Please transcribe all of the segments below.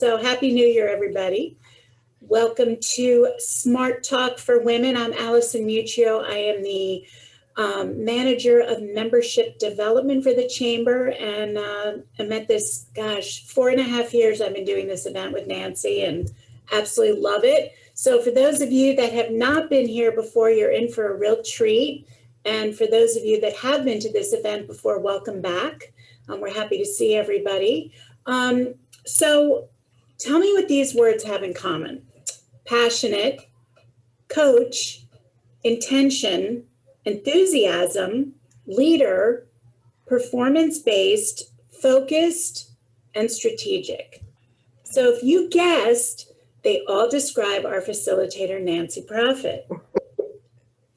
So happy New Year, everybody. Welcome to Smart Talk for Women. I'm Allison Muccio. I am the manager of membership development for the Chamber. And I'm at this, 4.5 years I've been doing this event with Nancy and absolutely love it. So for those of you that have not been here before, you're in for a real treat. And for those of you that have been to this event before, welcome back. We're happy to see everybody. So tell me what these words have in common. Passionate, coach, intention, enthusiasm, leader, performance-based, focused, and strategic. So if you guessed, they all describe our facilitator, Nancy Proffitt.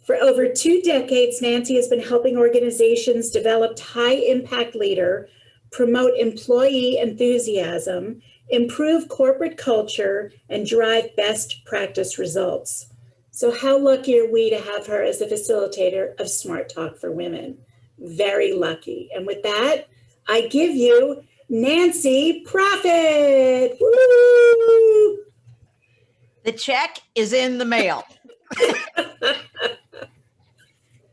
For over 2 decades, Nancy has been helping organizations develop high-impact leader, promote employee enthusiasm, improve corporate culture, and drive best practice results. So how lucky are we to have her as the facilitator of Smart Talk for Women? Very lucky. And with that, I give you Nancy Proffitt. Woo! The check is in the mail.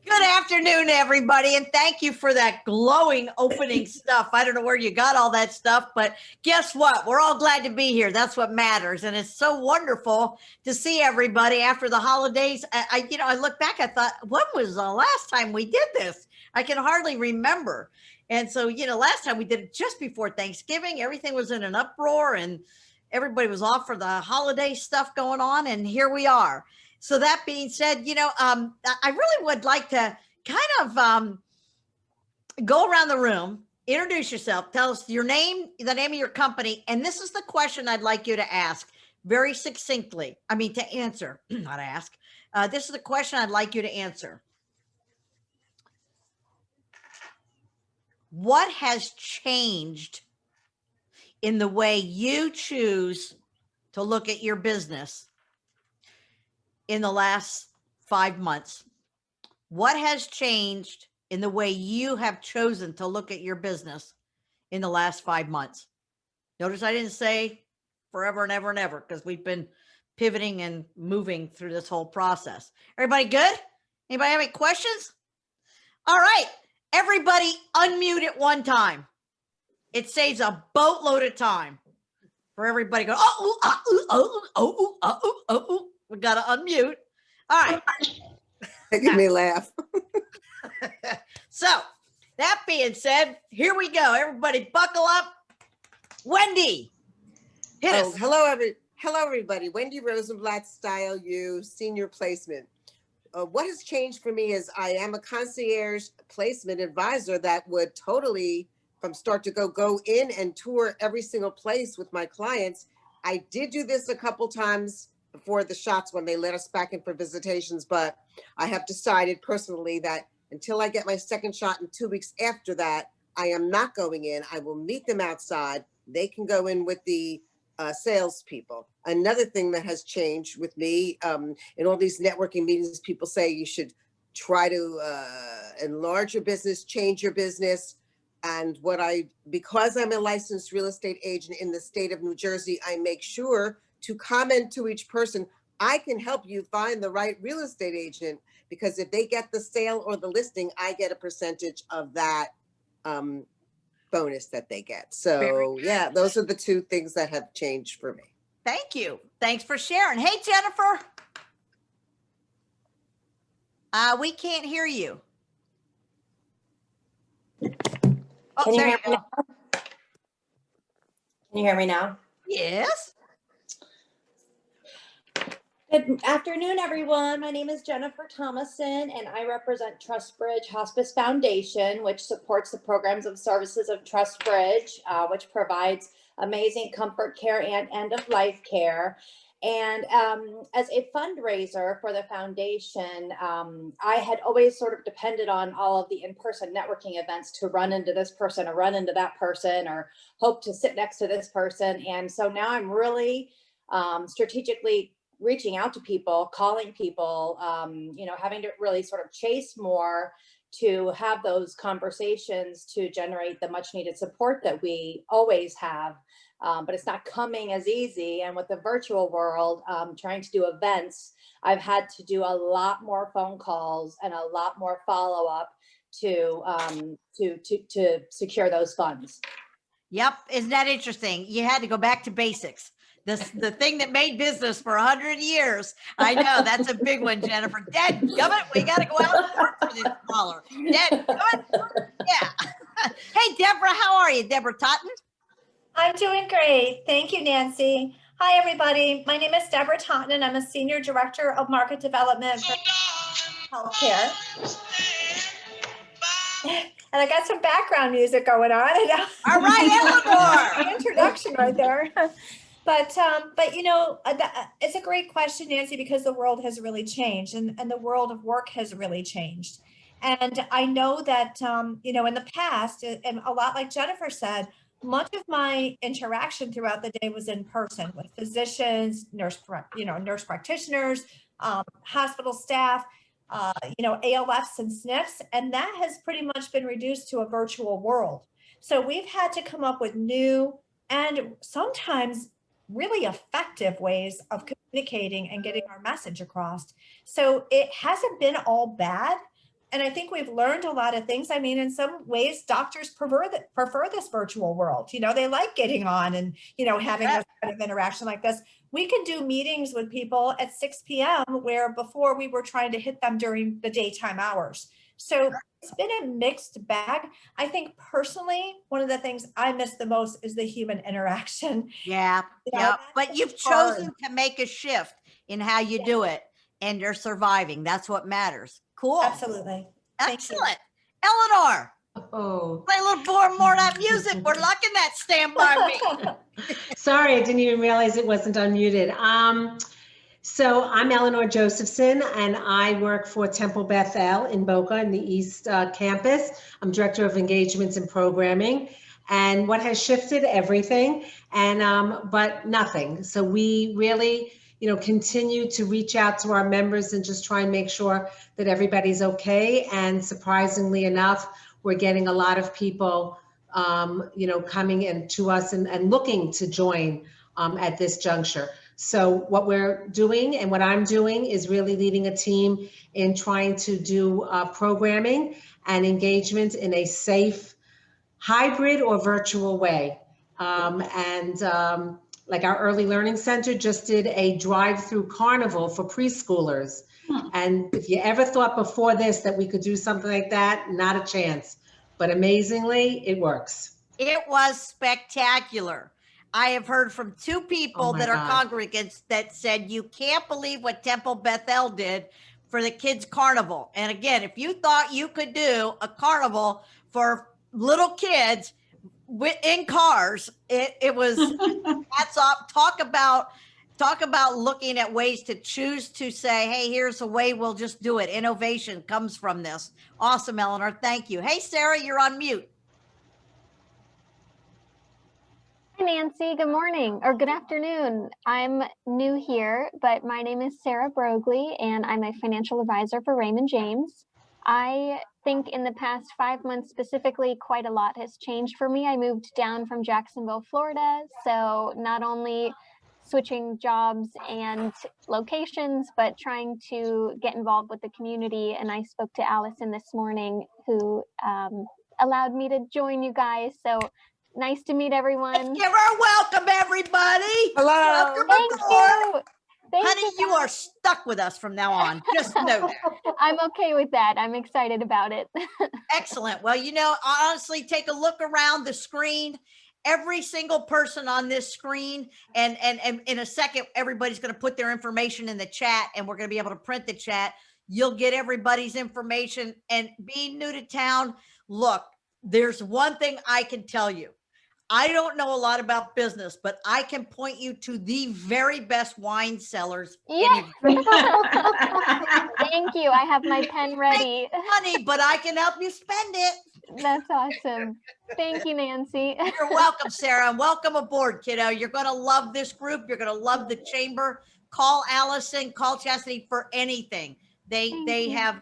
Good afternoon, everybody, and thank you for that glowing opening stuff. I don't know where you got all that stuff, but guess what? We're all glad to be here. That's what matters, and it's so wonderful to see everybody after the holidays. I look back, I thought, when was the last time we did this? I can hardly remember. And so, last time we did it just before Thanksgiving. Everything was in an uproar, and everybody was off for the holiday stuff going on, and here we are. So that being said, I really would like to kind of go around the room, introduce yourself, tell us your name, the name of your company. And this is the question I'd like you to ask very succinctly. To answer, not ask. This is the question I'd like you to answer. What has changed in the way you choose to look at your business in the last 5 months? What has changed in the way you have chosen to look at your business in the last 5 months? Notice I didn't say forever and ever and ever, because we've been pivoting and moving through this whole process. Everybody good? Anybody have any questions? All right, everybody unmute at one time. It saves a boatload of time for everybody to go, we got to unmute. All right. Make me laugh. So that being said, here we go. Everybody buckle up. Wendy, hit us. Hello, everybody. Wendy Rosenblatt, Style You, Senior Placement. What has changed for me is I am a concierge placement advisor that would totally, from start to go in and tour every single place with my clients. I did do this a couple times before the shots when they let us back in for visitations, but I have decided personally that until I get my second shot in 2 weeks after that, I am not going in. I will meet them outside. They can go in with the salespeople. Another thing that has changed with me, in all these networking meetings, people say you should try to enlarge your business, change your business. And because I'm a licensed real estate agent in the state of New Jersey, I make sure to comment to each person, I can help you find the right real estate agent, because if they get the sale or the listing, I get a percentage of that bonus that they get. So yeah, those are the 2 things that have changed for me. Thank you. Thanks for sharing. Hey, Jennifer. We can't hear you. Oh, Can you there hear you me go. now? Can you hear me now? Yes. Good afternoon, everyone. My name is Jennifer Thomason, and I represent TrustBridge Hospice Foundation, which supports the programs and services of TrustBridge, which provides amazing comfort care and end-of-life care. And as a fundraiser for the foundation, I had always sort of depended on all of the in-person networking events to run into this person or run into that person or hope to sit next to this person. And so now I'm really strategically reaching out to people, calling people, having to really sort of chase more to have those conversations to generate the much needed support that we always have but it's not coming as easy. And with the virtual world, trying to do events, I've had to do a lot more phone calls and a lot more follow up to secure those funds. Yep. Isn't that interesting? You had to go back to basics. The thing that made business for 100 years. I know that's a big one, Jennifer. Dadgummit, we got to go out and work for this dollar. Dadgummit. Yeah. Hey, Deborah, how are you? Deborah Totten? I'm doing great. Thank you, Nancy. Hi, everybody. My name is Deborah Totten, and I'm a Senior Director of Market Development for Healthcare. And I got some background music going on. All right, Eleanor. Introduction right there. But you know, it's a great question, Nancy, because the world has really changed, and the world of work has really changed. And I know that, you know, in the past, and a lot like Jennifer said, much of my interaction throughout the day was in person with physicians, nurse practitioners, hospital staff, you know, ALFs and SNFs, and that has pretty much been reduced to a virtual world. So we've had to come up with new and sometimes really effective ways of communicating and getting our message across. So it hasn't been all bad. And I think we've learned a lot of things. I mean, in some ways, doctors prefer this virtual world. You know, they like getting on and, you know, having this kind of interaction like this. We can do meetings with people at 6 p.m. where before we were trying to hit them during the daytime hours. So it's been a mixed bag. I think personally, one of the things I miss the most is the human interaction. Yeah. You know, Yeah. But you've chosen to make a shift in how you do it, and you're surviving. That's what matters. Cool. Absolutely. Excellent. Eleanor. Oh, Play a little more of that music. We're liking that Stand By Me. sorry, I didn't even realize it wasn't unmuted. So I'm Eleanor Josephson, and I work for Temple Bethel in Boca in the East Campus. I'm Director of Engagements and Programming. And what has shifted? Everything, and but nothing. So we really, you know, continue to reach out to our members and just try and make sure that everybody's okay. And surprisingly enough, we're getting a lot of people, you know, coming in to us and looking to join at this juncture. So what we're doing and what I'm doing is really leading a team in trying to do programming and engagement in a safe, hybrid or virtual way. Like our Early Learning Center just did a drive-through carnival for preschoolers. And if you ever thought before this that we could do something like that, not a chance. But amazingly, it works. It was spectacular. I have heard from two people that are congregants that said, you can't believe what Temple Bethel did for the kids' carnival. And again, if you thought you could do a carnival for little kids in cars, it was hats off. Talk about looking at ways to choose to say, hey, here's a way we'll just do it. Innovation comes from this. Awesome, Eleanor. Thank you. Hey, Sarah, you're on mute. Hi, Nancy. Good morning or good afternoon. I'm new here, but my name is Sarah Brogley, and I'm a financial advisor for Raymond James. I think in the past 5 months specifically, quite a lot has changed for me. I moved down from Jacksonville, Florida, so not only switching jobs and locations, but trying to get involved with the community. And I spoke to Allison this morning, who allowed me to join you guys. So nice to meet everyone. Give her a welcome, everybody. Hello. Welcome Thank aboard. you. Thank Honey, you are stuck with us from now on. Just know that. I'm okay with that. I'm excited about it. Excellent. Well, you know, honestly, take a look around the screen. Every single person on this screen, and in a second, everybody's going to put their information in the chat, and we're going to be able to print the chat. You'll get everybody's information. And being new to town, look, there's one thing I can tell you. I don't know a lot about business, but I can point you to the very best wine cellars. Yeah. Thank you. I have my pen ready. Money, but I can help you spend it. That's awesome. Thank you, Nancy. You're welcome, Sarah, and welcome aboard, kiddo. You're going to love this group. You're going to love the chamber. Call Allison, call Chastity for anything. They have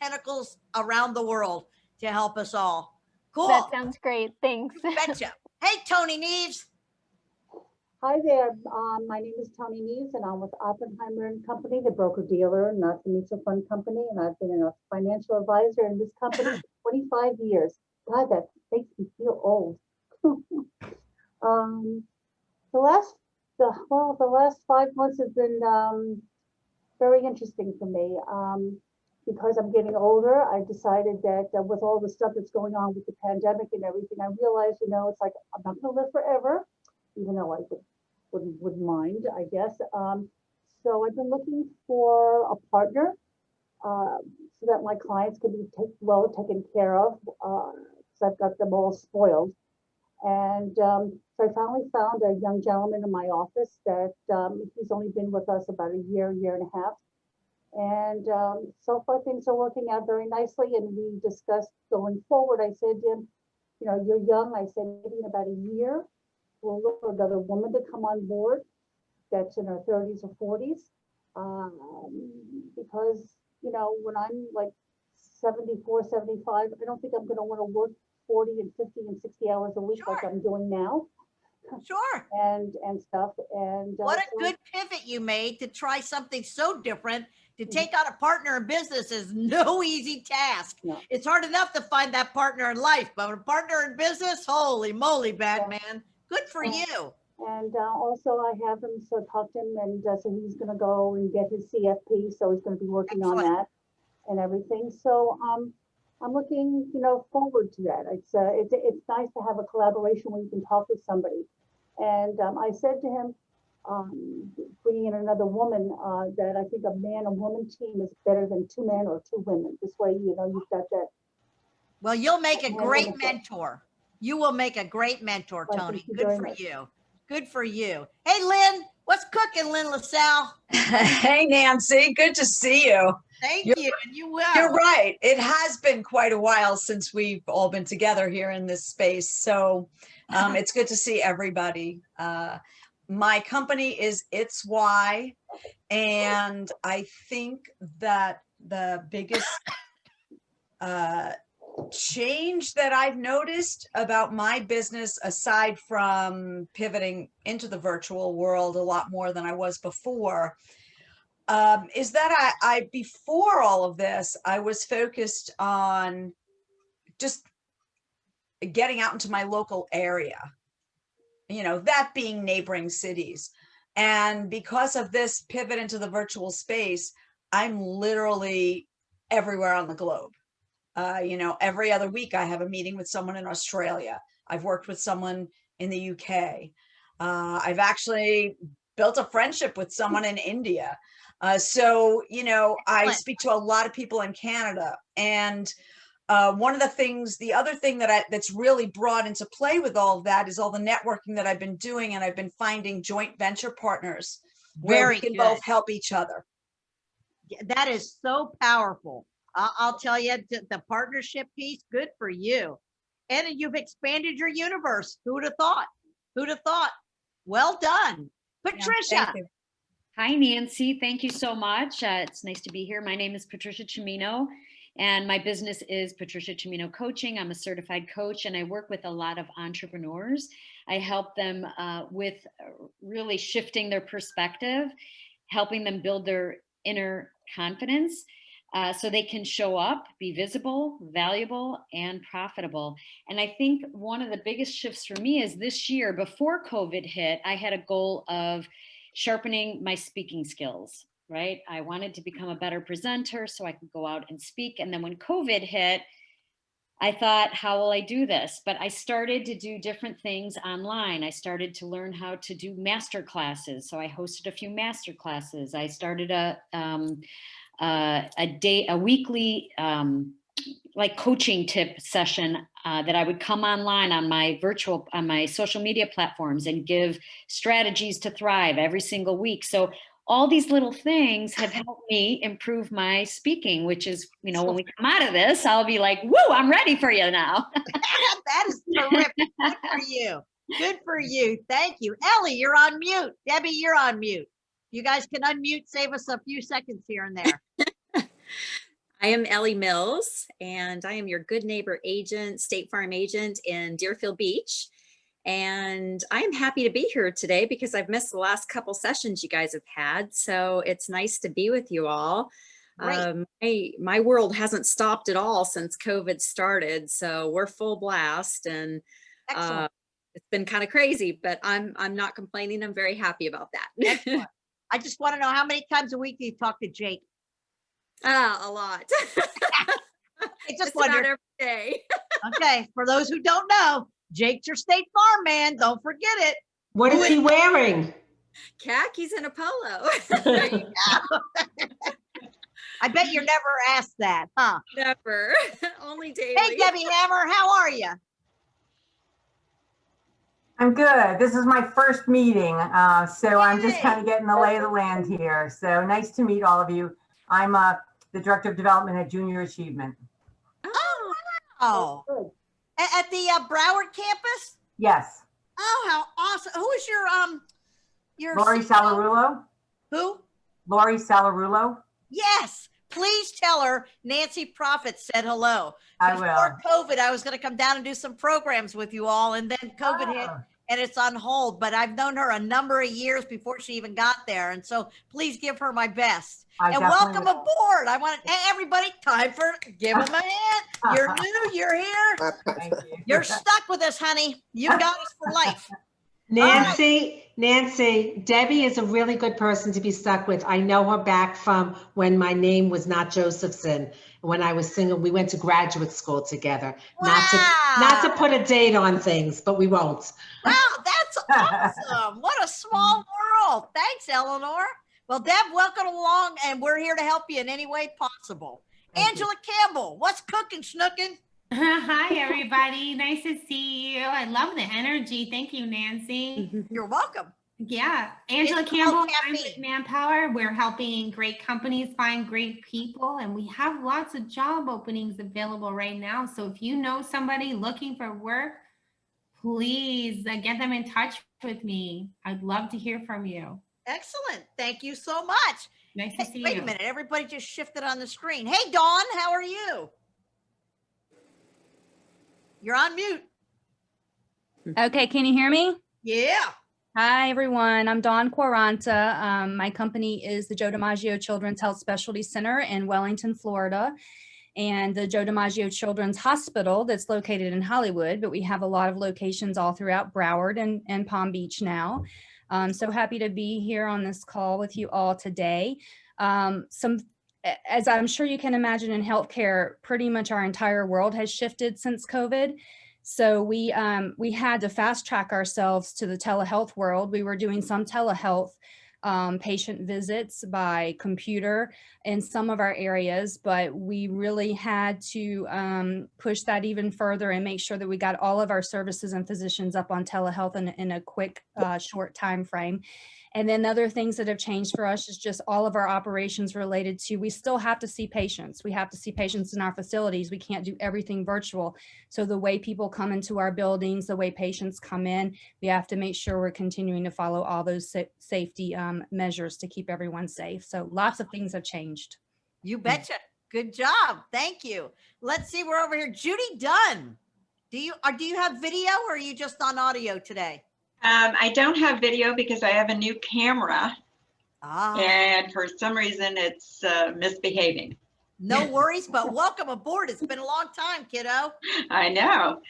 tentacles around the world to help us all. Cool. That sounds great. Thanks. Betcha. Hey, Tony Neves. Hi there. My name is Tony Neves, and I'm with Oppenheimer and Company, the broker-dealer, not the mutual fund company. And I've been a financial advisor in this company for 25 years. God, that makes me feel old. um, the last 5 months have been very interesting for me. Because I'm getting older, I decided that with all the stuff that's going on with the pandemic and everything, I realized, it's like I'm not going to live forever, even though I wouldn't mind, I guess. So I've been looking for a partner so that my clients can be taken care of, because I've got them all spoiled. And so I finally found a young gentleman in my office that he's only been with us about a year and a half. And so far things are working out very nicely. And we discussed going forward. I said to him, you're young. I said, maybe in about a year, we'll look for another woman to come on board that's in her 30s or 40s. Because, when I'm like 74, 75, I don't think I'm going to want to work 40 and 50 and 60 hours a week like I'm doing now. Sure. And stuff. And what a good pivot you made to try something so different. To take on a partner in business is no easy task. No. It's hard enough to find that partner in life, but a partner in business, holy moly, Batman. Good for you. And also I have him, so talk to him, and so he's going to go and get his CFP. So he's going to be working on that and everything. So I'm looking, forward to that. It's nice to have a collaboration where you can talk with somebody. And I said to him, bringing in another woman, that I think a man and woman team is better than 2 men or 2 women. This way, you've got that. Well, you'll make a great mentor. You will make a great mentor, Tony. Good for you. Good for you. Hey, Lynn, what's cooking, Lynn LaSalle? Hey, Nancy. Good to see you. Thank you. And you will. You're right. It has been quite a while since we've all been together here in this space. So it's good to see everybody. My company is It's Why. And I think that the biggest change that I've noticed about my business, aside from pivoting into the virtual world a lot more than I was before, is that I before all of this, I was focused on just getting out into my local area, that being neighboring cities. And because of this pivot into the virtual space, I'm literally everywhere on the globe. Every other week I have a meeting with someone in Australia. I've worked with someone in the UK. I've actually built a friendship with someone in India. So I speak to a lot of people in Canada. And the other thing that's really brought into play with all of that is all the networking that I've been doing, and I've been finding joint venture partners where we can both help each other. That is so powerful. I'll tell you, the partnership piece, good for you. And you've expanded your universe. Who'd have thought? Who'd have thought? Well done. Patricia. Yeah, thank you. Hi, Nancy. Thank you so much. It's nice to be here. My name is Patricia Cimino, and my business is Patricia Cimino Coaching. I'm a certified coach, and I work with a lot of entrepreneurs. I help them with really shifting their perspective, helping them build their inner confidence, so they can show up, be visible, valuable, and profitable. And I think one of the biggest shifts for me is this year, before COVID hit, I had a goal of sharpening my speaking skills, right? I wanted to become a better presenter so I could go out and speak. And then when COVID hit, I thought, how will I do this? But I started to do different things online. I started to learn how to do master classes. So I hosted a few master classes. I started a weekly like coaching tip session that I would come online on my social media platforms and give strategies to thrive every single week. So all these little things have helped me improve my speaking, which is, when we come out of this, I'll be like, woo, I'm ready for you now. That is terrific. Good for you. Good for you. Thank you. Ellie, you're on mute. Debbie, you're on mute. You guys can unmute, save us a few seconds here and there. I am Ellie Mills, and I am your good neighbor agent, State Farm agent in Deerfield Beach. And I'm happy to be here today because I've missed the last couple sessions you guys have had. So it's nice to be with you all. My world hasn't stopped at all since COVID started. So we're full blast, and it's been kind of crazy, but I'm not complaining. I'm very happy about that. Excellent. I just want to know, how many times a week do you talk to Jake? A lot. Just about every day. Okay, for those who don't know, Jake's your State Farm man. Don't forget it. What is he wearing? Khakis and a polo. There you go. I bet you're never asked that, huh? Never. Only daily. Hey, Debbie Hammer, how are you? I'm good. This is my first meeting, so I'm just kind of getting the lay of the land here. So nice to meet all of you. I'm the Director of Development at Junior Achievement. Oh, wow. At the Broward campus? Yes. Oh, how awesome. Who is your Lori CEO? Salarulo? Who? Lori Salarulo? Yes. Please tell her Nancy Proffitt said hello. I will. Before COVID, I was going to come down and do some programs with you all, and then COVID hit and it's on hold. But I've known her a number of years before she even got there. And so please give her my best. And welcome aboard. I want to, hey, everybody, time for give them a hand. You're new, you're here. Thank you. You're stuck with us, honey. You got us for life. Nancy, Debbie is a really good person to be stuck with. I know her back from when my name was not Josephson. When I was single, we went to graduate school together. Wow. Not to put a date on things, but we won't. Wow, that's awesome. What a small world. Thanks, Eleanor. Well, Deb, welcome along, and we're here to help you in any way possible. Angela Campbell, what's cooking, snooking? Hi, everybody. Nice to see you. I love the energy. Thank you, Nancy. You're welcome. Yeah. Angela Campbell, I'm with Manpower. We're helping great companies find great people, and we have lots of job openings available right now. So if you know somebody looking for work, please get them in touch with me. I'd love to hear from you. Excellent. Thank you so much. Nice to see you. Wait a minute. Everybody just shifted on the screen. Hey, Dawn, how are you? You're on mute. Okay, can you hear me? Yeah. Hi, everyone. I'm Dawn Quaranta. My company is the Joe DiMaggio Children's Health Specialty Center in Wellington, Florida, and the Joe DiMaggio Children's Hospital that's located in Hollywood, but we have a lot of locations all throughout Broward and Palm Beach now. So happy to be here on this call with you all today. As I'm sure you can imagine, in healthcare, pretty much our entire world has shifted since COVID. So we had to fast track ourselves to the telehealth world. We were doing some telehealth patient visits by computer in some of our areas, but we really had to push that even further and make sure that we got all of our services and physicians up on telehealth in a quick, short time frame. And then other things that have changed for us is just all of our operations related to, we still have to see patients. We have to see patients in our facilities. We can't do everything virtual. So the way people come into our buildings, the way patients come in, we have to make sure we're continuing to follow all those safety measures to keep everyone safe. So lots of things have changed. You betcha. Good job. Thank you. Let's see, we're over here. Judy Dunn. Do you have video, or are you just on audio today? I don't have video because I have a new camera, and for some reason it's misbehaving. No worries, but welcome aboard. It's been a long time, kiddo. I know.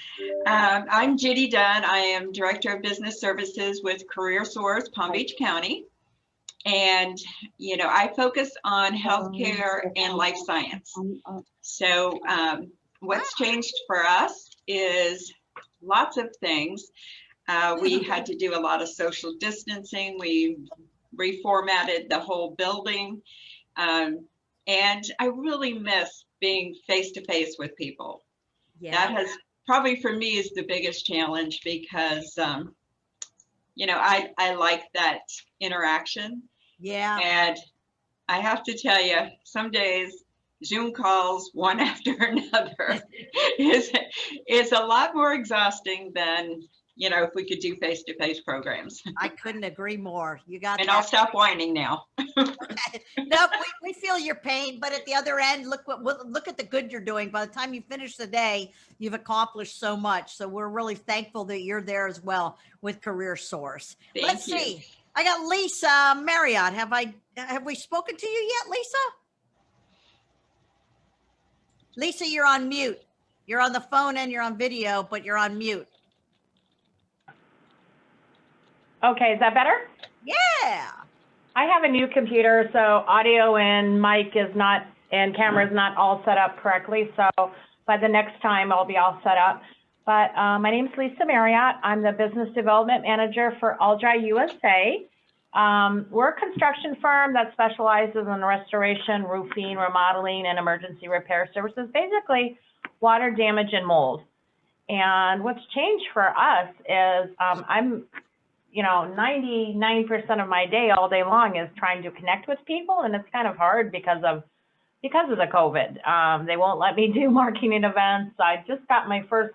I'm Judy Dunn. I am Director of Business Services with Career Source, Palm Beach County. And, you know, I focus on healthcare and life science. So what's changed for us is lots of things. We had to do a lot of social distancing. We reformatted the whole building. And I really miss being face-to-face with people. Yeah. That has probably for me is the biggest challenge because, you know, I like that interaction. Yeah. And I have to tell you, some days Zoom calls one after another is a lot more exhausting than if we could do face-to-face programs. I couldn't agree more. You got And that. I'll stop whining now. No, we feel your pain, but at the other end, look at the good you're doing. By the time you finish the day, you've accomplished so much. So we're really thankful that you're there as well with Career Source. Let's see. I got Lisa Marriott. Have we spoken to you yet, Lisa? Lisa, you're on mute. You're on the phone and you're on video, but you're on mute. Okay, is that better? Yeah. I have a new computer, so audio and mic is not, and camera is not all set up correctly. So by the next time, I'll be all set up. But my name is Lisa Marriott. I'm the Business Development Manager for All-Dry USA. We're a construction firm that specializes in restoration, roofing, remodeling, and emergency repair services, basically water damage and mold. And what's changed for us is I'm 99% of my day all day long is trying to connect with people, and it's kind of hard because of the COVID. They won't let me do marketing events. I just got my first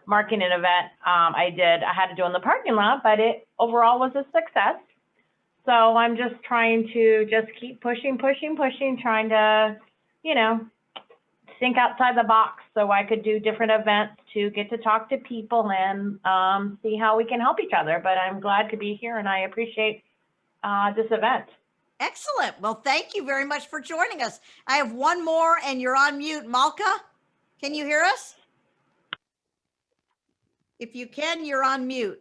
marketing event I had to do in the parking lot, but it overall was a success. So I'm just trying to just keep pushing, trying to, think outside the box so I could do different events to get to talk to people and see how we can help each other. But I'm glad to be here and I appreciate this event. Excellent. Well, thank you very much for joining us. I have one more and you're on mute. Malka, can you hear us? If you can, you're on mute.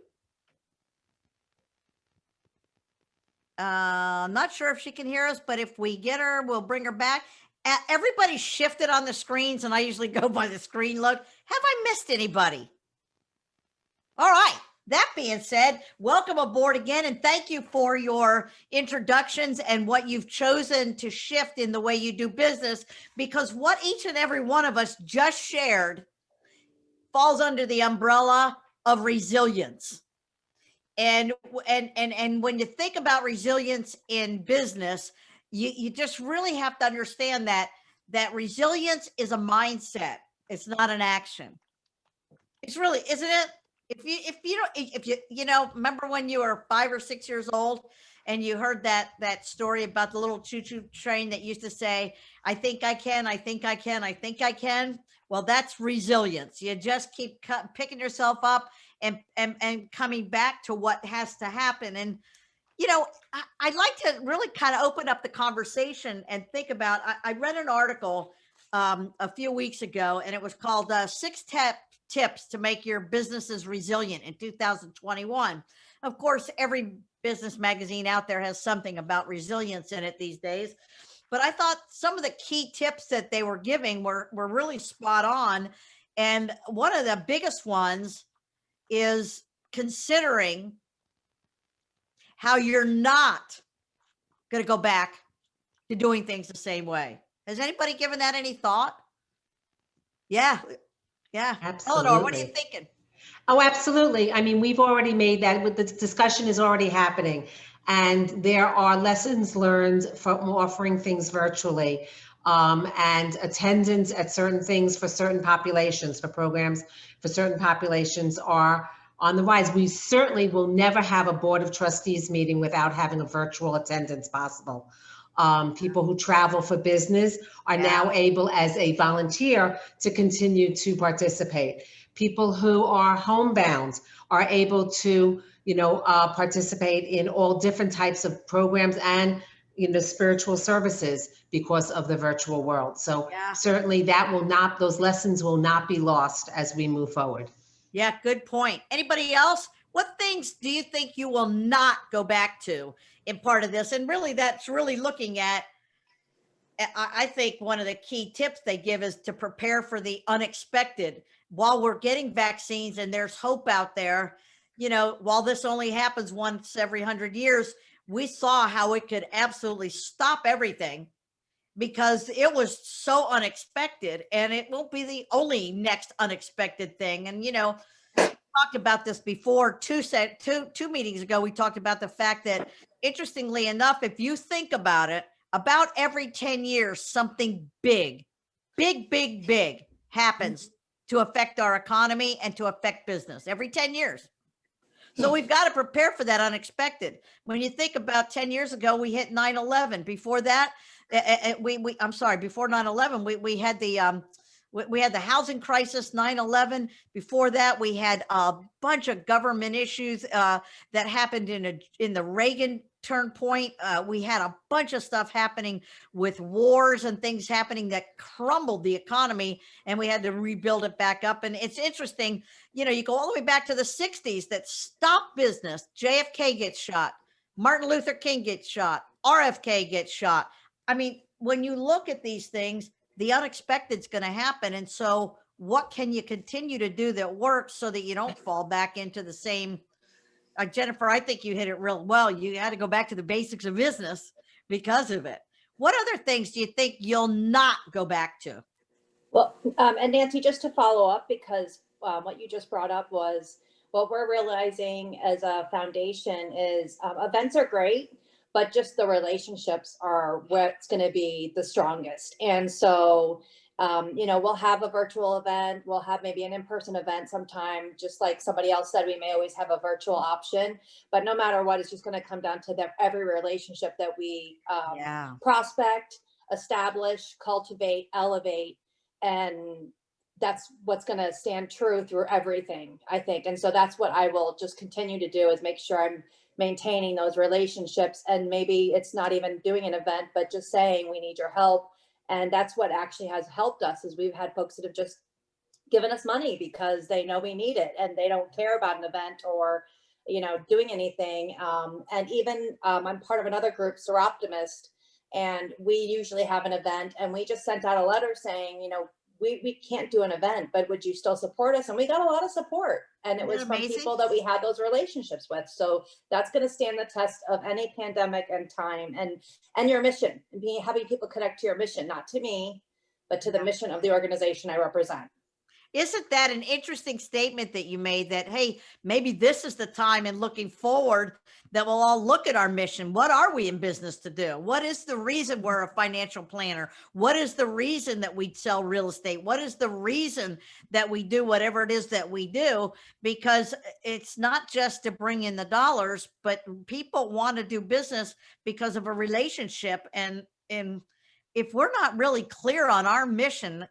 I'm not sure if she can hear us, but if we get her, we'll bring her back. Everybody shifted on the screens, and I usually go by the screen look. Have I missed anybody? All right. That being said, welcome aboard again, and thank you for your introductions and what you've chosen to shift in the way you do business, because what each and every one of us just shared falls under the umbrella of resilience. And when you think about resilience in business, you just really have to understand that resilience is a mindset. It's not an action. It's really, isn't it? If you remember when you were 5 or 6 years old and you heard that story about the little choo-choo train that used to say, I think I can, I think I can, I think I can. Well, that's resilience. You just keep picking yourself up and coming back to what has to happen. And, I'd like to really kind of open up the conversation and think about, I read an article a few weeks ago, and it was called 6 Tips to Make Your Businesses Resilient in 2021. Of course, every business magazine out there has something about resilience in it these days. But I thought some of the key tips that they were giving were really spot on. And one of the biggest ones is considering how you're not going to go back to doing things the same way. Has anybody given that any thought? Yeah. Absolutely. Eleanor, what are you thinking? Oh, absolutely. I mean, we've already made that. The discussion is already happening. And there are lessons learned from offering things virtually, and attendance at certain things for certain populations, for programs for certain populations are on the rise. We certainly will never have a Board of Trustees meeting without having a virtual attendance possible. People who travel for business are now able, as a volunteer, to continue to participate. People who are homebound are able to, participate in all different types of programs and spiritual services because of the virtual world. So certainly those lessons will not be lost as we move forward. Yeah, good point. Anybody else? What things do you think you will not go back to in part of this? And really, that's really looking at, I think one of the key tips they give is to prepare for the unexpected. While we're getting vaccines and there's hope out there, while this only happens once every 100 years, we saw how it could absolutely stop everything because it was so unexpected, and it won't be the only next unexpected thing. And, talked about this before, two meetings ago, we talked about the fact that, interestingly enough, if you think about it, about every 10 years, something big happens to affect our economy and to affect business every 10 years. So we've got to prepare for that unexpected. When you think about 10 years ago, we hit 9/11. Before that, I'm sorry, before 9/11, we had we had the housing crisis, 9/11. Before that, we had a bunch of government issues that happened in the Reagan turn point. We had a bunch of stuff happening with wars and things happening that crumbled the economy, and we had to rebuild it back up. And it's interesting, you know, you go all the way back to the 60s that stopped business. JFK gets shot. Martin Luther King gets shot. RFK gets shot. I mean, when you look at these things, the unexpected is going to happen. And so what can you continue to do that works so that you don't fall back into the same, Jennifer, I think you hit it real well. You had to go back to the basics of business because of it. What other things do you think you'll not go back to? Well, and Nancy, just to follow up, because what you just brought up was what we're realizing as a foundation is events are great, but just the relationships are what's going to be the strongest. And so, you know, we'll have a virtual event, we'll have maybe an in-person event sometime, just like somebody else said, we may always have a virtual option, but no matter what, it's just going to come down to every relationship that we prospect, establish, cultivate, elevate, and that's what's going to stand true through everything, I think. And so that's what I will just continue to do, is make sure I'm maintaining those relationships. And maybe it's not even doing an event, but just saying, we need your help. And that's what actually has helped us, is we've had folks that have just given us money because they know we need it, and they don't care about an event or, you know, doing anything. And even I'm part of another group, Seroptimist, and we usually have an event, and we just sent out a letter saying, you know, we can't do an event, but would you still support us? And we got a lot of support, and it was from people that we had those relationships with. So that's going to stand the test of any pandemic and time, and your mission, and having people connect to your mission, not to me, but to the mission of the organization I represent. Isn't that an interesting statement that you made, that, hey, maybe this is the time, and looking forward, that we'll all look at our mission. What are we in business to do? What is the reason we're a financial planner? What is the reason that we sell real estate? What is the reason that we do whatever it is that we do? Because it's not just to bring in the dollars, but people want to do business because of a relationship. And if we're not really clear on our mission,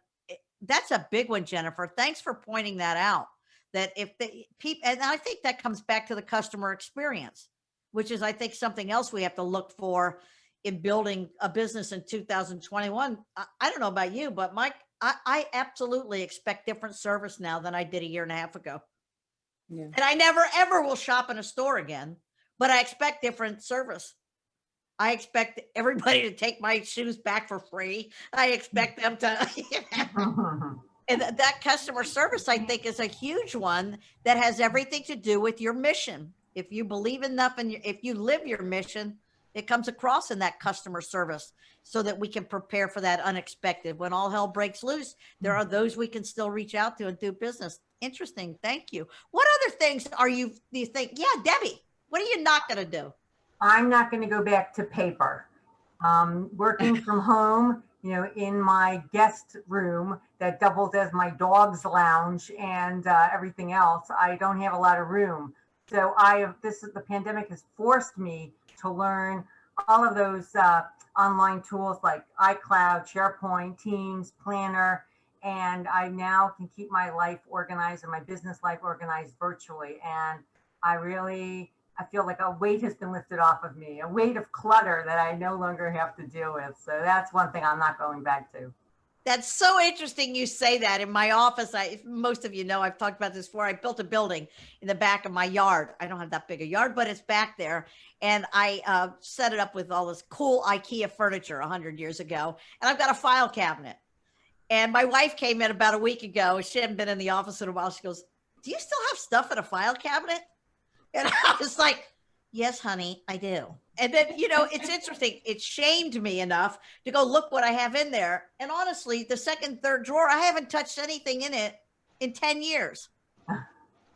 that's a big one, Jennifer. Thanks for pointing that out. That if the people, and I think that comes back to the customer experience, which is, I think, something else we have to look for in building a business in 2021. I don't know about you, but Mike, I absolutely expect different service now than I did a year and a half ago. Yeah. And I never, ever will shop in a store again, but I expect different service. I expect everybody to take my shoes back for free. I expect them to, and that customer service, I think, is a huge one that has everything to do with your mission. If you believe enough and if you live your mission, it comes across in that customer service, so that we can prepare for that unexpected. When all hell breaks loose, there are those we can still reach out to and do business. Interesting. Thank you. What other things do you think? Yeah, Debbie, what are you not going to do? I'm not going to go back to paper. Working from home, you know, in my guest room that doubles as my dog's lounge and everything else, I don't have a lot of room. So the pandemic has forced me to learn all of those online tools like iCloud, SharePoint, Teams, Planner, and I now can keep my life organized and my business life organized virtually. And I feel like a weight has been lifted off of me, a weight of clutter that I no longer have to deal with. So that's one thing I'm not going back to. That's so interesting you say that. In my office, most of you know, I've talked about this before. I built a building in the back of my yard. I don't have that big a yard, but it's back there. And I set it up with all this cool IKEA furniture 100 years ago. And I've got a file cabinet. And my wife came in about a week ago. She hadn't been in the office in a while. She goes, "Do you still have stuff in a file cabinet?" And I was like, "Yes, honey, I do." And then, you know, it's interesting. It shamed me enough to go look what I have in there. And honestly, the second, third drawer, I haven't touched anything in it in 10 years.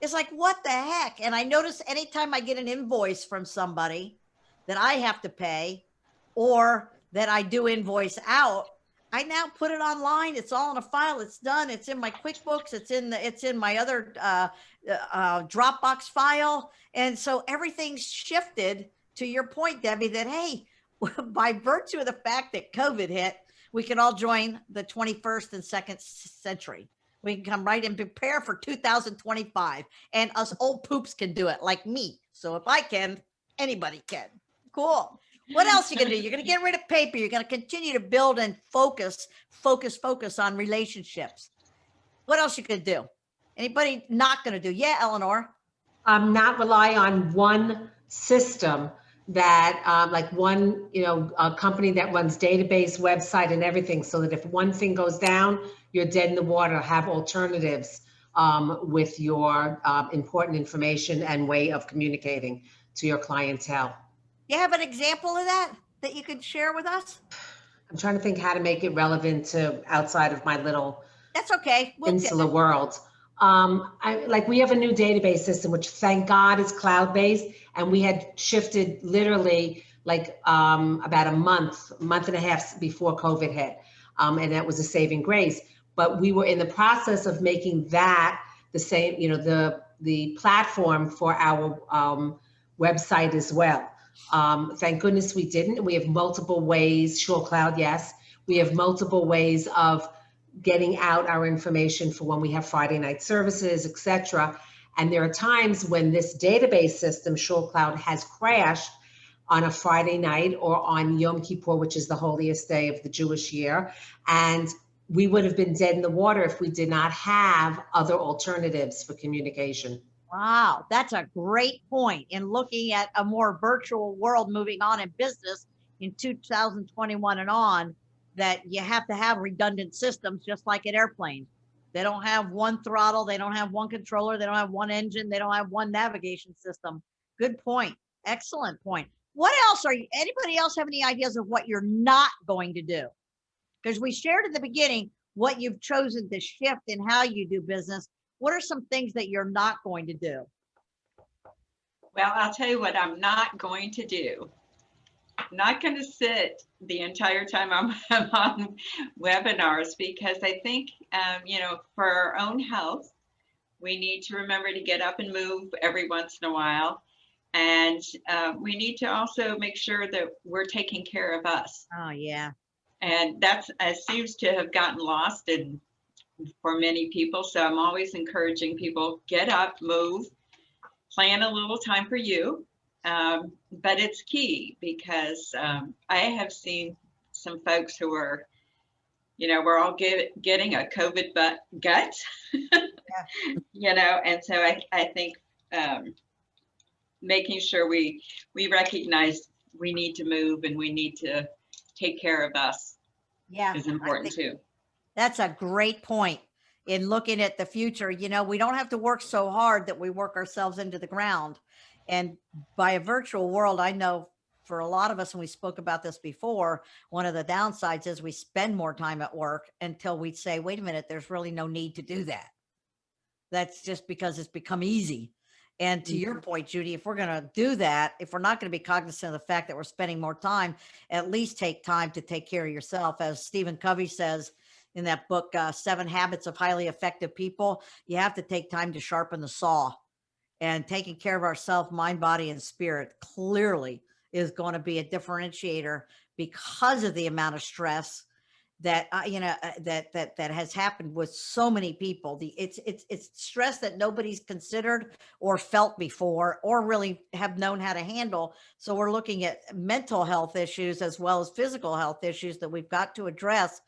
It's like, what the heck? And I notice anytime I get an invoice from somebody that I have to pay, or that I do invoice out, I now put it online. It's all in a file. It's done. It's in my QuickBooks. It's in my other Dropbox file. And so everything's shifted, to your point, Debbie, that, hey, by virtue of the fact that COVID hit, we can all join the 21st and second century. We can come right and prepare for 2025, and us old poops can do it like me. So if I can, anybody can. Cool. What else you gonna do? You're gonna get rid of paper. You're gonna continue to build and focus on relationships. What else you could do? Anybody not gonna do? Yeah, Eleanor. Not rely on one system that, like one, a company that runs database, website, and everything, so that if one thing goes down, you're dead in the water. Have alternatives with your important information and way of communicating to your clientele. You have an example of that you could share with us? I'm trying to think how to make it relevant to outside of my little That's okay. insular world. We have a new database system, which thank God is cloud-based, and we had shifted literally about a month and a half before COVID hit, and that was a saving grace. But we were in the process of making that the same, the platform for our website as well. Thank goodness we didn't. We have multiple ways, Sure Cloud, yes. We have multiple ways of getting out our information for when we have Friday night services, etc. And there are times when this database system, Sure Cloud, has crashed on a Friday night or on Yom Kippur, which is the holiest day of the Jewish year. And we would have been dead in the water if we did not have other alternatives for communication. Wow, that's a great point in looking at a more virtual world moving on in business in 2021 and on, that you have to have redundant systems, just like an airplane. They don't have one throttle, they don't have one controller, they don't have one engine, they don't have one navigation system. Good point. Excellent point. What else anybody else have any ideas of what you're not going to do? Because we shared at the beginning what you've chosen to shift in how you do business. What are some things that you're not going to do? Well, I'll tell you what I'm not going to do. I'm not going to sit the entire time I'm on webinars, because I think, for our own health, we need to remember to get up and move every once in a while. And we need to also make sure that we're taking care of us. Oh, yeah. And that seems to have gotten lost for many people. So I'm always encouraging people, get up, move, plan a little time for you. But it's key, because I have seen some folks who are, we're all getting a COVID gut, yeah. And so I think making sure we recognize we need to move and we need to take care of us is important too. That's a great point in looking at the future. We don't have to work so hard that we work ourselves into the ground. And by a virtual world, I know for a lot of us, and we spoke about this before, one of the downsides is we spend more time at work until we say, wait a minute, there's really no need to do that. That's just because it's become easy. And to your point, Judy, if we're going to do that, if we're not going to be cognizant of the fact that we're spending more time, at least take time to take care of yourself. As Stephen Covey says in that book, 7 Habits of Highly Effective People, you have to take time to sharpen the saw. And taking care of ourselves, mind, body, and spirit clearly is going to be a differentiator because of the amount of stress that that has happened with so many people. It's stress that nobody's considered or felt before or really have known how to handle. So we're looking at mental health issues as well as physical health issues that we've got to address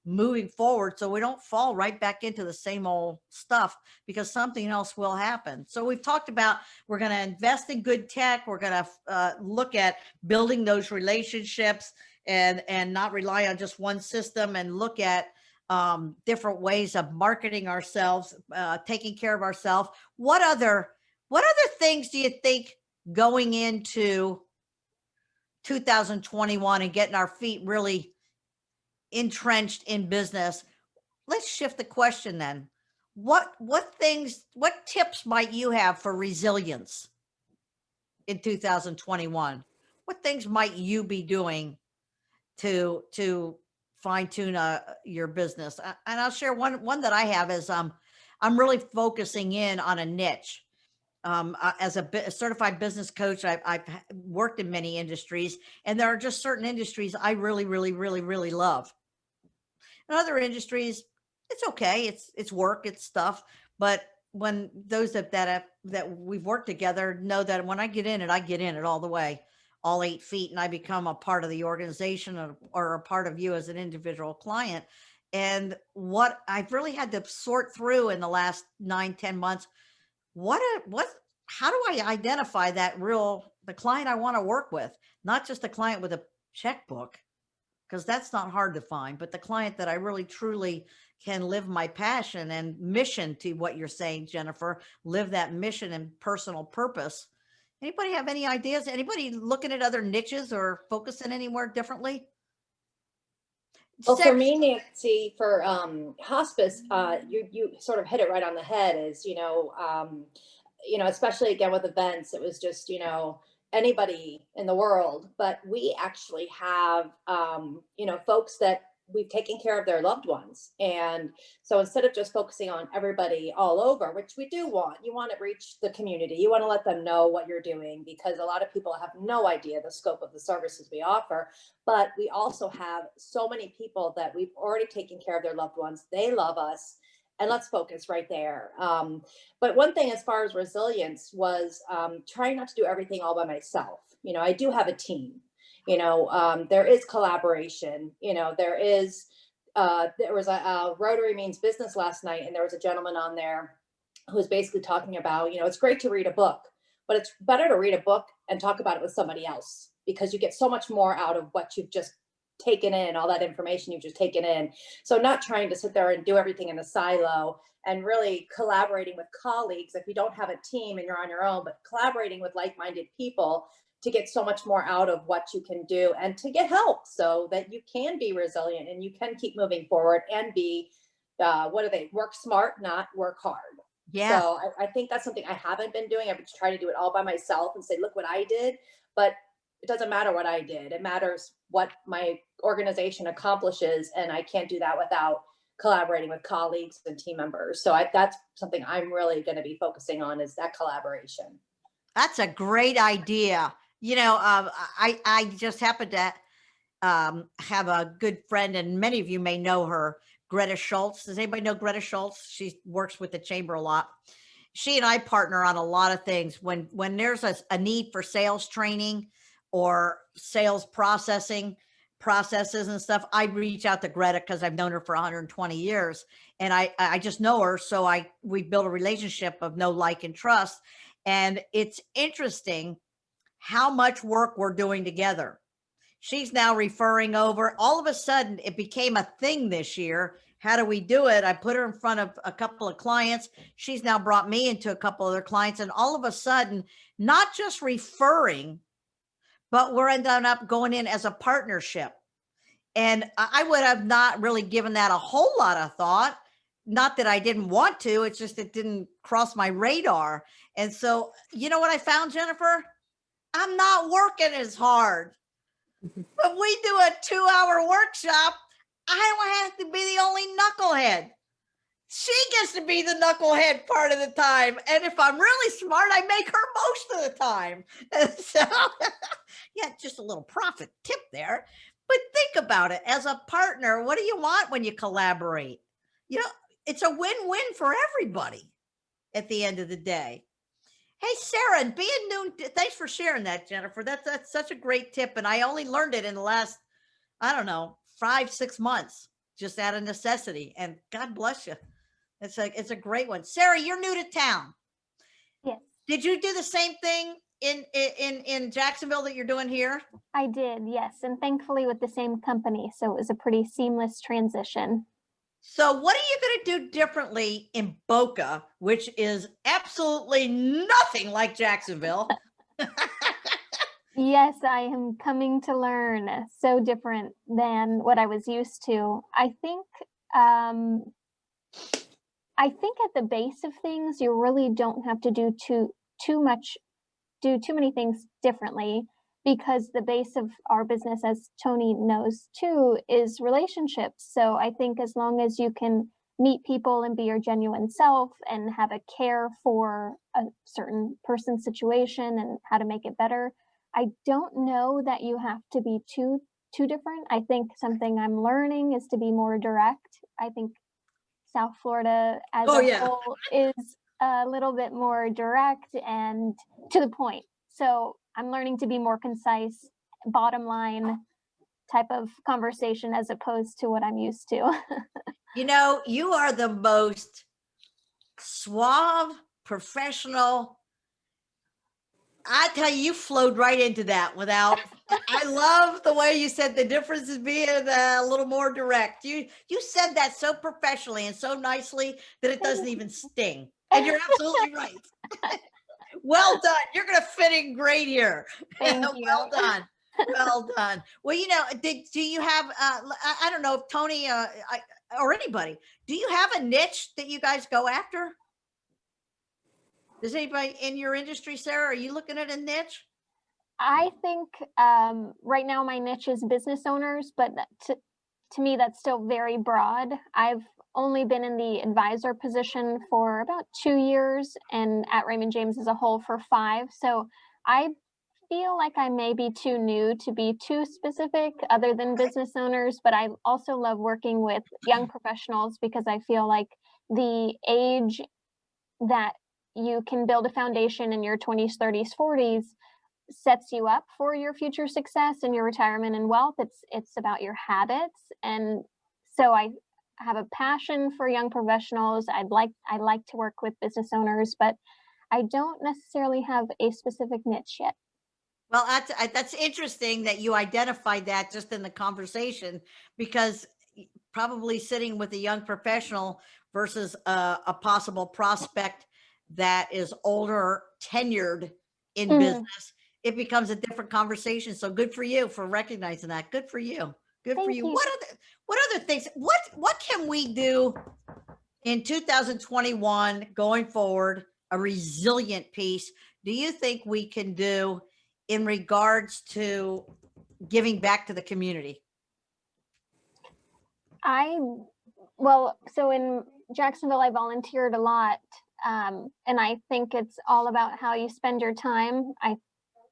moving forward, so we don't fall right back into the same old stuff, because something else will happen. So we've talked about, we're going to invest in good tech. We're going to look at building those relationships and not rely on just one system, and look at different ways of marketing ourselves, taking care of ourselves. What other things do you think going into 2021 and getting our feet really entrenched in business? Let's shift the question then. What tips might you have for resilience in 2021? What things might you be doing to fine tune your business. And I'll share one that I have is I'm really focusing in on a niche. As a certified business coach, I've worked in many industries, and there are just certain industries I really, really, really, really love. In other industries, it's okay, it's work, it's stuff. But when those that we've worked together know that when I get in it all the way, all 8 feet, and I become a part of the organization or a part of you as an individual client. And what I've really had to sort through in the last 9-10 months, how do I identify the client I want to work with, not just the client with a checkbook, because that's not hard to find, but the client that I really truly can live my passion and mission to what you're saying, Jennifer, live that mission and personal purpose. Anybody have any ideas? Anybody looking at other niches or focusing anywhere differently? Well, for me, Nancy, for hospice, you sort of hit it right on the head. Is especially again with events, it was just anybody in the world, but we actually have folks that we've taken care of their loved ones. And so instead of just focusing on everybody all over, which we do want, you want to reach the community, you want to let them know what you're doing, because a lot of people have no idea the scope of the services we offer. But we also have so many people that we've already taken care of their loved ones. They love us. And let's focus right there. But one thing as far as resilience was trying not to do everything all by myself. I do have a team. There is collaboration. There was a Rotary Means Business last night, and there was a gentleman on there who was basically talking about, it's great to read a book, but it's better to read a book and talk about it with somebody else, because you get so much more out of what you've just taken in, all that information you've just taken in. So not trying to sit there and do everything in a silo, and really collaborating with colleagues. If you don't have a team and you're on your own, but collaborating with like-minded people to get so much more out of what you can do, and to get help so that you can be resilient and you can keep moving forward and be, work smart, not work hard. Yeah. So I think that's something I haven't been doing. I've been trying to do it all by myself and say, look what I did. But it doesn't matter what I did. It matters what my organization accomplishes. And I can't do that without collaborating with colleagues and team members. So that's something I'm really going to be focusing on, is that collaboration. That's a great idea. I just happened to have a good friend, and many of you may know her, Greta Schultz. Does anybody know Greta Schultz? She works with the chamber a lot. She and I partner on a lot of things. When there's a need for sales training or sales processes and stuff, I reach out to Greta, because I've known her for 120 years, and I just know her. So we built a relationship of know, like, and trust. And it's interesting how much work we're doing together. She's now referring over. All of a sudden, it became a thing this year. How do we do it? I put her in front of a couple of clients. She's now brought me into a couple of other clients. And all of a sudden, not just referring, but we're ending up going in as a partnership. And I would have not really given that a whole lot of thought. Not that I didn't want to, it's just it didn't cross my radar. And so, you know what I found, Jennifer? I'm not working as hard. When we do a 2-hour workshop, I don't have to be the only knucklehead. She gets to be the knucklehead part of the time. And if I'm really smart, I make her most of the time. And so, yeah, just a little profit tip there. But think about it. As a partner, what do you want when you collaborate? It's a win-win for everybody at the end of the day. Hey, Sarah, and being new, thanks for sharing that, Jennifer. That's such a great tip. And I only learned it in the last, 5-6 months, just out of necessity. And God bless you. It's a great one. Sarah, you're new to town. Yes. Did you do the same thing in Jacksonville that you're doing here? I did, yes. And thankfully with the same company. So it was a pretty seamless transition. So what are you going to do differently in Boca, which is absolutely nothing like Jacksonville? Yes, I am coming to learn. So different than what I was used to. I think at the base of things, you really don't have to do too many things differently, because the base of our business, as Tony knows too, is relationships. So I think as long as you can meet people and be your genuine self and have a care for a certain person's situation and how to make it better, I don't know that you have to be too different. I think something I'm learning is to be more direct. I think South Florida as a whole is a little bit more direct and to the point. So I'm learning to be more concise, bottom line type of conversation as opposed to what I'm used to. You know, you are the most suave, professional. I tell you, you flowed right into that without, I love the way you said the difference is being a little more direct. You said that so professionally and so nicely that it doesn't even sting. And you're absolutely right. Well done. You're going to fit in great here. Thank you. Well done. Well done. Well, you know, do you have, I don't know if Tony or anybody, do you have a niche that you guys go after? Does anybody in your industry, Sarah, are you looking at a niche? I think right now my niche is business owners, but to me, that's still very broad. I've only been in the advisor position for about 2 years and at Raymond James as a whole for 5. So I feel like I may be too new to be too specific other than business owners, but I also love working with young professionals because I feel like the age that you can build a foundation in your 20s, 30s, 40s sets you up for your future success and your retirement and wealth. It's about your habits. And so I have a passion for young professionals. I like to work with business owners, but I don't necessarily have a specific niche yet. Well, that's interesting that you identified that just in the conversation, because probably sitting with a young professional versus a possible prospect that is older, tenured in business, it becomes a different conversation. So good for you for recognizing that. Good for you. Good for you. What other things? What can we do in 2021 going forward? A resilient piece. Do you think we can do in regards to giving back to the community? So in Jacksonville, I volunteered a lot. And I think it's all about how you spend your time. I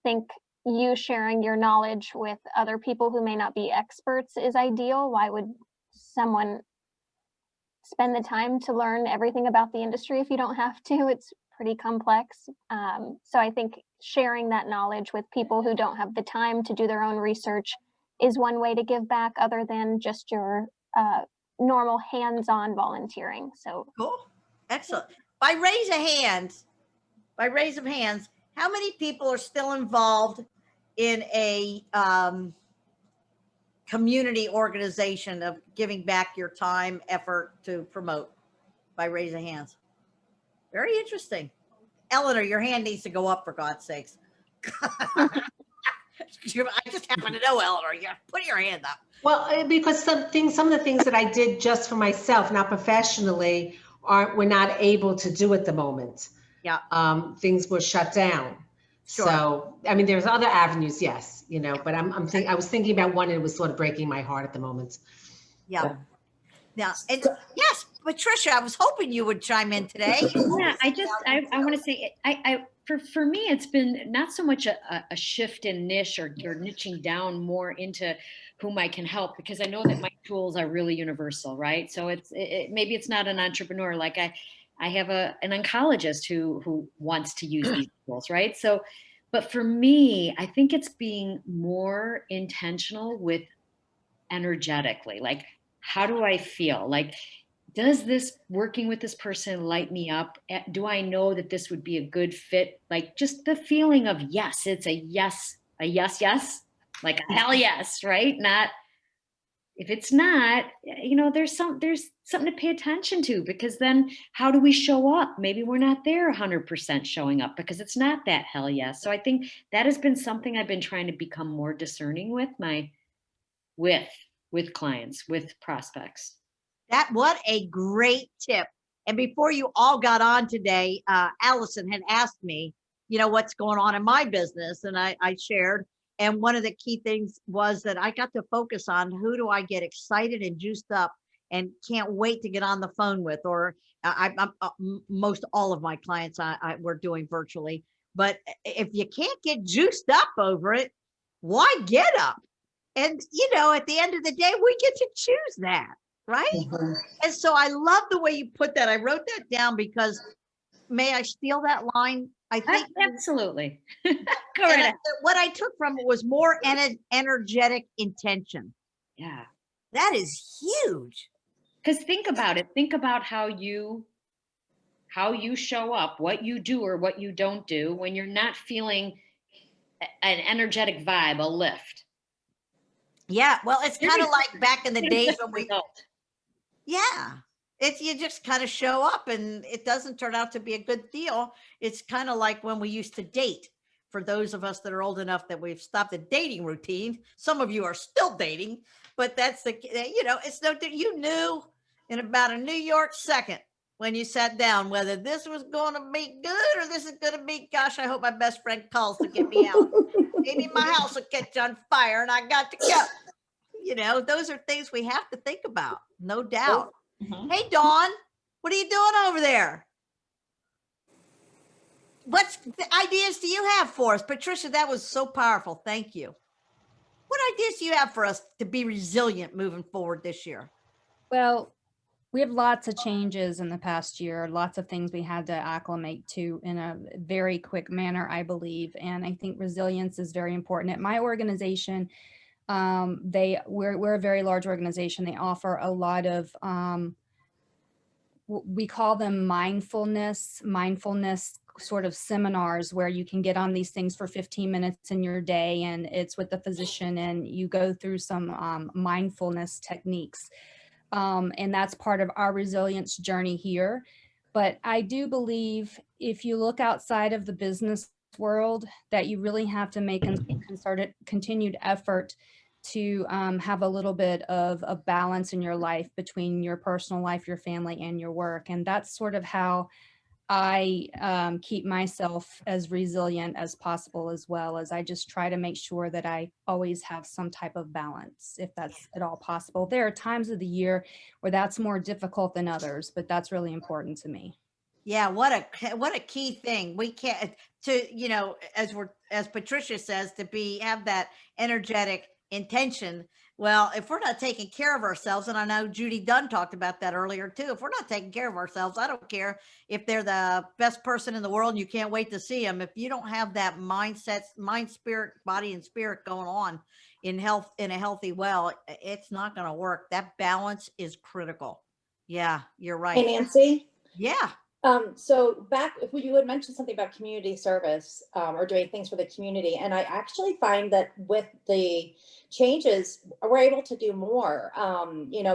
think you sharing your knowledge with other people who may not be experts is ideal. Why would someone spend the time to learn everything about the industry if you don't have to? It's pretty complex. So I think sharing that knowledge with people who don't have the time to do their own research is one way to give back other than just your normal hands-on volunteering. So cool. Excellent. By raise of hands, how many people are still involved in a community organization of giving back your time, effort to promote? By raise of hands. Very interesting. Eleanor, your hand needs to go up, for God's sakes. I just happen to know, Eleanor, you put your hand up. Well, because some of the things that I did just for myself, not professionally, we're not able to do at the moment. Yeah. Things were shut down. Sure. So, I mean, there's other avenues, yes, but I was thinking about one and it was sort of breaking my heart at the moment. Yeah. So. Yeah. And yes, Patricia, I was hoping you would chime in today. Yeah, I want to say, for me, it's been not so much a shift in niche or niching down more into whom I can help, because I know that my tools are really universal, right? So maybe it's not an entrepreneur. Like I have an oncologist who wants to use these tools, right? So, but for me, I think it's being more intentional with energetically, like, how do I feel? Like, does this working with this person light me up? Do I know that this would be a good fit? Like, just the feeling of yes, it's a yes, like a hell yes, right? Not, if it's not, there's something to pay attention to, because then how do we show up? Maybe we're not there 100% showing up because it's not that hell yes. So I think that has been something I've been trying to become more discerning with clients, with prospects. What a great tip. And before you all got on today, Allison had asked me, what's going on in my business. And I shared, And one of the key things was that I got to focus on who do I get excited and juiced up and can't wait to get on the phone with, or most all of my clients we're doing virtually. But if you can't get juiced up over it, why get up? And, you know, at the end of the day, we get to choose that, right? And so I love the way you put that. I wrote that down because, may I steal that line? I think absolutely. Correct. What I took from it was more energetic intention. Yeah. That is huge. Because think about it. Think about how you show up, what you do or what you don't do when you're not feeling an energetic vibe, a lift. Yeah, well, it's kind of like back in the days when it's you just kind of show up and it doesn't turn out to be a good deal. It's kind of like when we used to date. For those of us that are old enough that we've stopped the dating routine, some of you are still dating, but that's it's no, you knew in about a New York second when you sat down whether this was going to be good or this is going to be, gosh, I hope my best friend calls to get me out. Maybe my house will catch on fire and I got to go. You know, those are things we have to think about, no doubt. Hey, Dawn, what are you doing over there? What ideas do you have for us? Patricia, that was so powerful. Thank you. What ideas do you have for us to be resilient moving forward this year? Well, we have lots of changes in the past year, lots of things we had to acclimate to in a very quick manner, I believe. And I think resilience is very important. At my organization, we're a very large organization. They offer a lot of, we call them mindfulness sort of seminars where you can get on these things for 15 minutes in your day, and it's with the physician and you go through some mindfulness techniques. And that's part of our resilience journey here. But I do believe if you look outside of the business world, that you really have to make a concerted, continued effort to have a little bit of a balance in your life between your personal life, your family, and your work. And that's sort of how I keep myself as resilient as possible, as well as I just try to make sure that I always have some type of balance, if that's at all possible. There are times of the year where that's more difficult than others, but that's really important to me. Yeah, what a key thing. We can't as Patricia says, to have that energetic intention. Well, if we're not taking care of ourselves, and I know Judy Dunn talked about that earlier too, if we're not taking care of ourselves, I don't care if they're the best person in the world and you can't wait to see them. If you don't have that mindset, mind, spirit, body, and spirit going on in a healthy well, it's not going to work. That balance is critical. Yeah, you're right. Hey, Nancy. Yeah. So if you had mentioned something about community service or doing things for the community, and I actually find that with the changes, we're able to do more,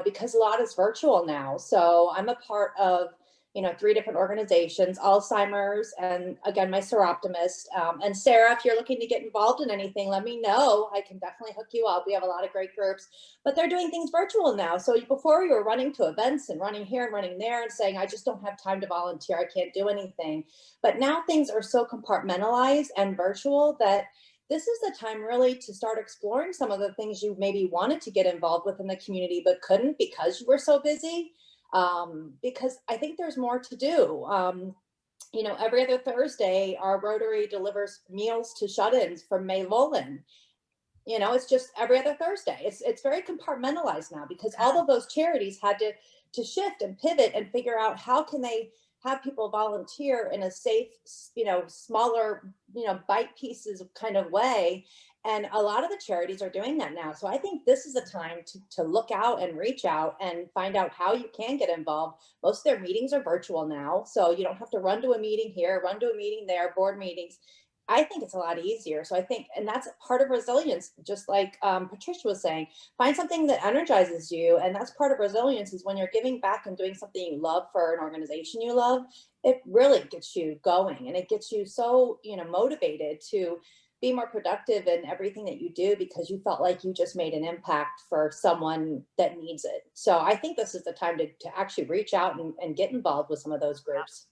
because a lot is virtual now. So I'm a part of 3 different organizations, Alzheimer's, and again, my Seroptimist. And Sarah, if you're looking to get involved in anything, let me know. I can definitely hook you up. We have a lot of great groups, but they're doing things virtual now. So before we were running to events and running here and running there and saying, I just don't have time to volunteer, I can't do anything. But now things are so compartmentalized and virtual that this is the time really to start exploring some of the things you maybe wanted to get involved with in the community, but couldn't because you were so busy. Because I think there's more to do. Every other Thursday, our Rotary delivers meals to shut-ins from May Volin. It's just every other Thursday. It's very compartmentalized now because all of those charities had to shift and pivot and figure out how can they have people volunteer in a safe, smaller, bite pieces kind of way. And a lot of the charities are doing that now. So I think this is a time to look out and reach out and find out how you can get involved. Most of their meetings are virtual now. So you don't have to run to a meeting here, run to a meeting there, board meetings. I think it's a lot easier. So I think, and that's part of resilience, just like Patricia was saying, find something that energizes you. And that's part of resilience, is when you're giving back and doing something you love for an organization you love, it really gets you going and it gets you so, motivated to be more productive in everything that you do because you felt like you just made an impact for someone that needs it. So I think this is the time to actually reach out and get involved with some of those groups.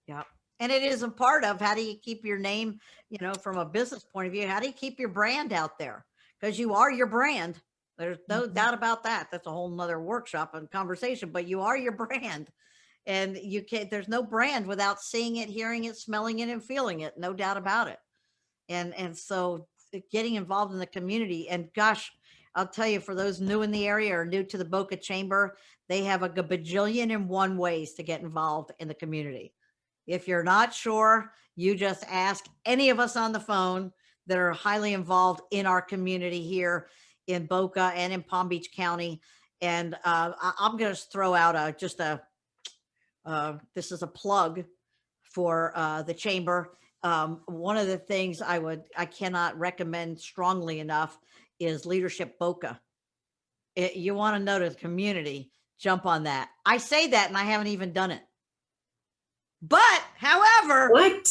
Yeah. And it is a part of how do you keep your name, you know, from a business point of view, how do you keep your brand out there? Because you are your brand. There's no doubt about that. That's a whole nother workshop and conversation, but you are your brand. And you can't, there's no brand without seeing it, hearing it, smelling it, and feeling it. No doubt about it. And so getting involved in the community, and gosh, I'll tell you, for those new in the area or new to the Boca Chamber, they have a bajillion and one ways to get involved in the community. If you're not sure, you just ask any of us on the phone that are highly involved in our community here in Boca and in Palm Beach County. And I'm going to throw out this is a plug for the chamber. One of the things I cannot recommend strongly enough is Leadership Boca. You want to know the community, jump on that. I say that and I haven't even done it. But however, what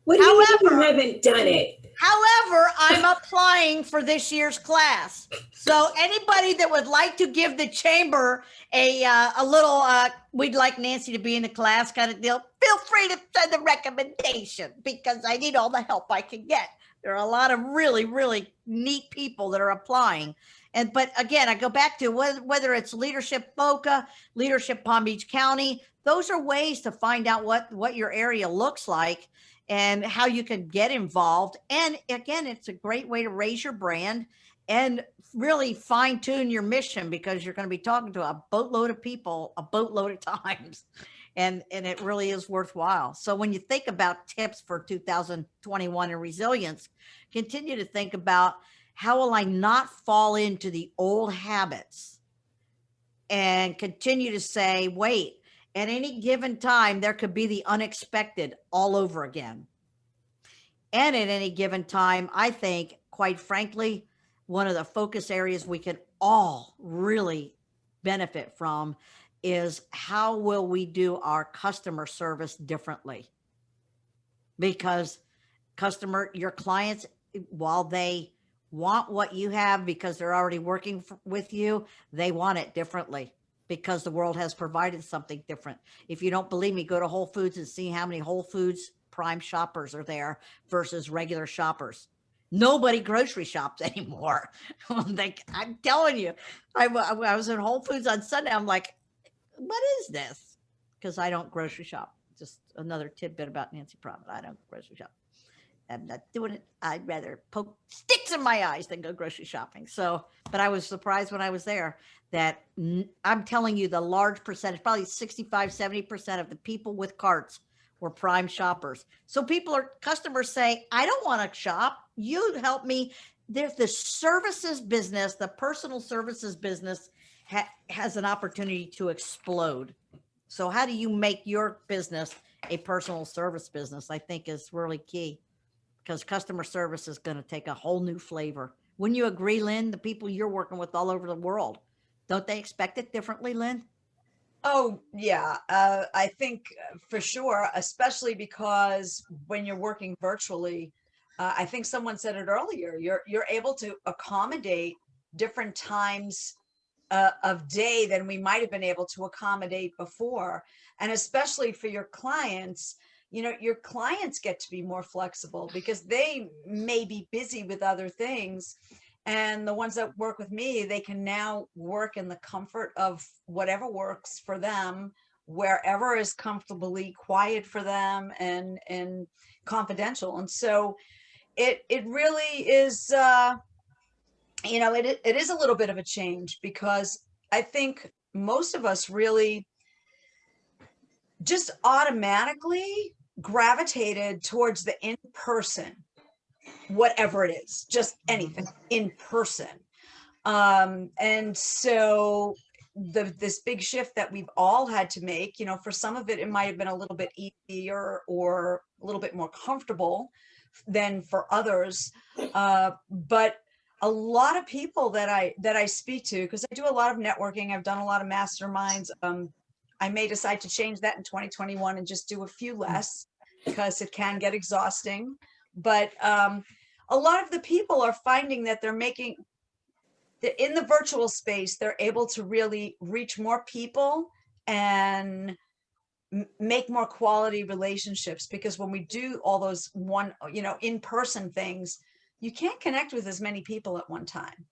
do you mean you haven't done it? However, I'm applying for this year's class. So anybody that would like to give the chamber a little, we'd like Nancy to be in the class kind of deal, feel free to send a recommendation because I need all the help I can get. There are a lot of really, really neat people that are applying. But again, I go back to whether it's Leadership Boca, Leadership Palm Beach County, those are ways to find out what your area looks like and how you can get involved. And again, it's a great way to raise your brand and really fine tune your mission because you're going to be talking to a boatload of people, a boatload of times. And it really is worthwhile. So when you think about tips for 2021 and resilience, continue to think about how will I not fall into the old habits and continue to say, wait, at any given time, there could be the unexpected all over again. And at any given time, I think, quite frankly, one of the focus areas we can all really benefit from is how will we do our customer service differently? Because your clients, while they want what you have because they're already working with you, they want it differently because the world has provided something different. If you don't believe me, go to Whole Foods and see how many Whole Foods Prime shoppers are there versus regular shoppers. Nobody grocery shops anymore. I'm telling you, I was in Whole Foods on Sunday. I'm like, what is this? Because I don't grocery shop. Just another tidbit about Nancy Proffitt. I don't grocery shop. I'm not doing it. I'd rather poke sticks in my eyes than go grocery shopping. So, but I was surprised when I was there that I'm telling you the large percentage, probably 65, 70% of the people with carts were Prime shoppers. So customers say, I don't want to shop. You help me. There's the services business, the personal services business has an opportunity to explode. So how do you make your business a personal service business? I think is really key. Because customer service is going to take a whole new flavor. Wouldn't you agree, Lynn? The people you're working with all over the world, don't they expect it differently, Lynn? Oh, yeah. I think for sure, especially because when you're working virtually, I think someone said it earlier, you're able to accommodate different times of day than we might have been able to accommodate before. And especially for your clients, you know, your clients get to be more flexible because they may be busy with other things. And the ones that work with me, they can now work in the comfort of whatever works for them, wherever is comfortably quiet for them and confidential. And so it really is, you know, it is a little bit of a change because I think most of us really just automatically gravitated towards the in-person, whatever it is, just anything in person. And so this big shift that we've all had to make, you know, for some of it, it might have been a little bit easier or a little bit more comfortable than for others. But a lot of people that I speak to, because I do a lot of networking, I've done a lot of masterminds. I may decide to change that in 2021 and just do a few less because it can get exhausting. But a lot of the people are finding that they're making, in the virtual space, they're able to really reach more people and make more quality relationships, because when we do all those in-person things, you can't connect with as many people at one time.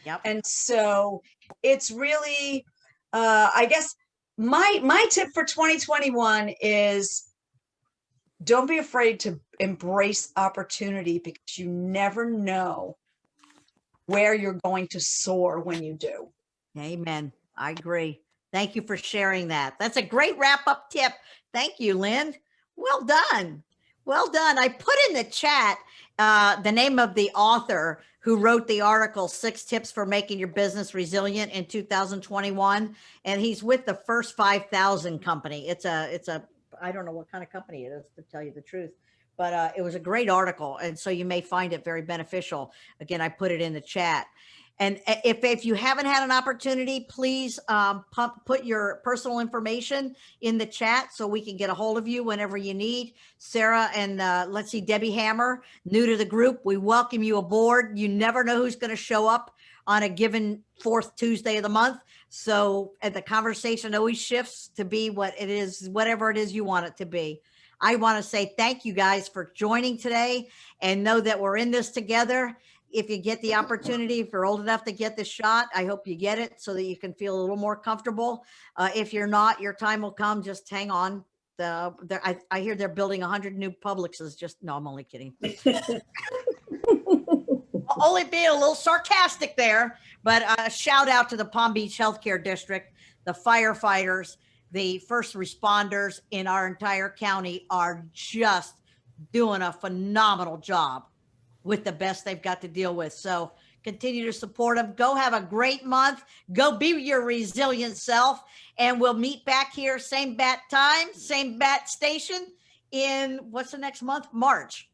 Yep. And so it's really, I guess my tip for 2021 is don't be afraid to embrace opportunity, because you never know where you're going to soar when you do. Amen. I agree. Thank you for sharing that. That's a great wrap up tip. Thank you, Lynn. Well done. Well done. I put in the chat the name of the author who wrote the article, 6 Tips for Making Your Business Resilient in 2021. And he's with the First 5,000 company. It's a, I don't know what kind of company it is, to tell you the truth, but it was a great article. And so you may find it very beneficial. Again, I put it in the chat. And if you haven't had an opportunity, please put your personal information in the chat so we can get a hold of you whenever you need. Sarah and let's see, Debbie Hammer, new to the group, we welcome you aboard. You never know who's going to show up on a given 4th Tuesday of the month. So the conversation always shifts to be what it is, whatever it is you want it to be. I want to say thank you guys for joining today, and know that we're in this together. If you get the opportunity, if you're old enough to get the shot, I hope you get it so that you can feel a little more comfortable. If you're not, your time will come. Just hang on. I hear they're building 100 new Publixes. No, I'm only kidding. Only being a little sarcastic there, but a shout out to the Palm Beach Healthcare District, the firefighters, the first responders in our entire county are just doing a phenomenal job with the best they've got to deal with. So continue to support them. Go have a great month. Go be your resilient self. And we'll meet back here, same bat time, same bat station in what's the next month? March,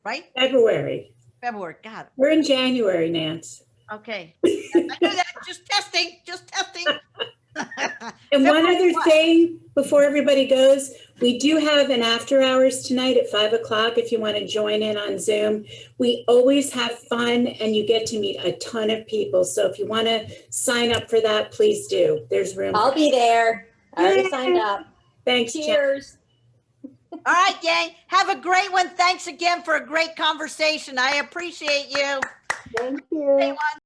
right? February. God. We're in January, Nance. Okay. I knew that. Just testing. And one other thing before everybody goes, we do have an after hours tonight at 5 o'clock if you want to join in on Zoom. We always have fun and you get to meet a ton of people. So if you want to sign up for that, please do. There's room. I'll be there. I already signed up. Thanks. Cheers. All right, gang. Have a great one. Thanks again for a great conversation. I appreciate you. Thank you.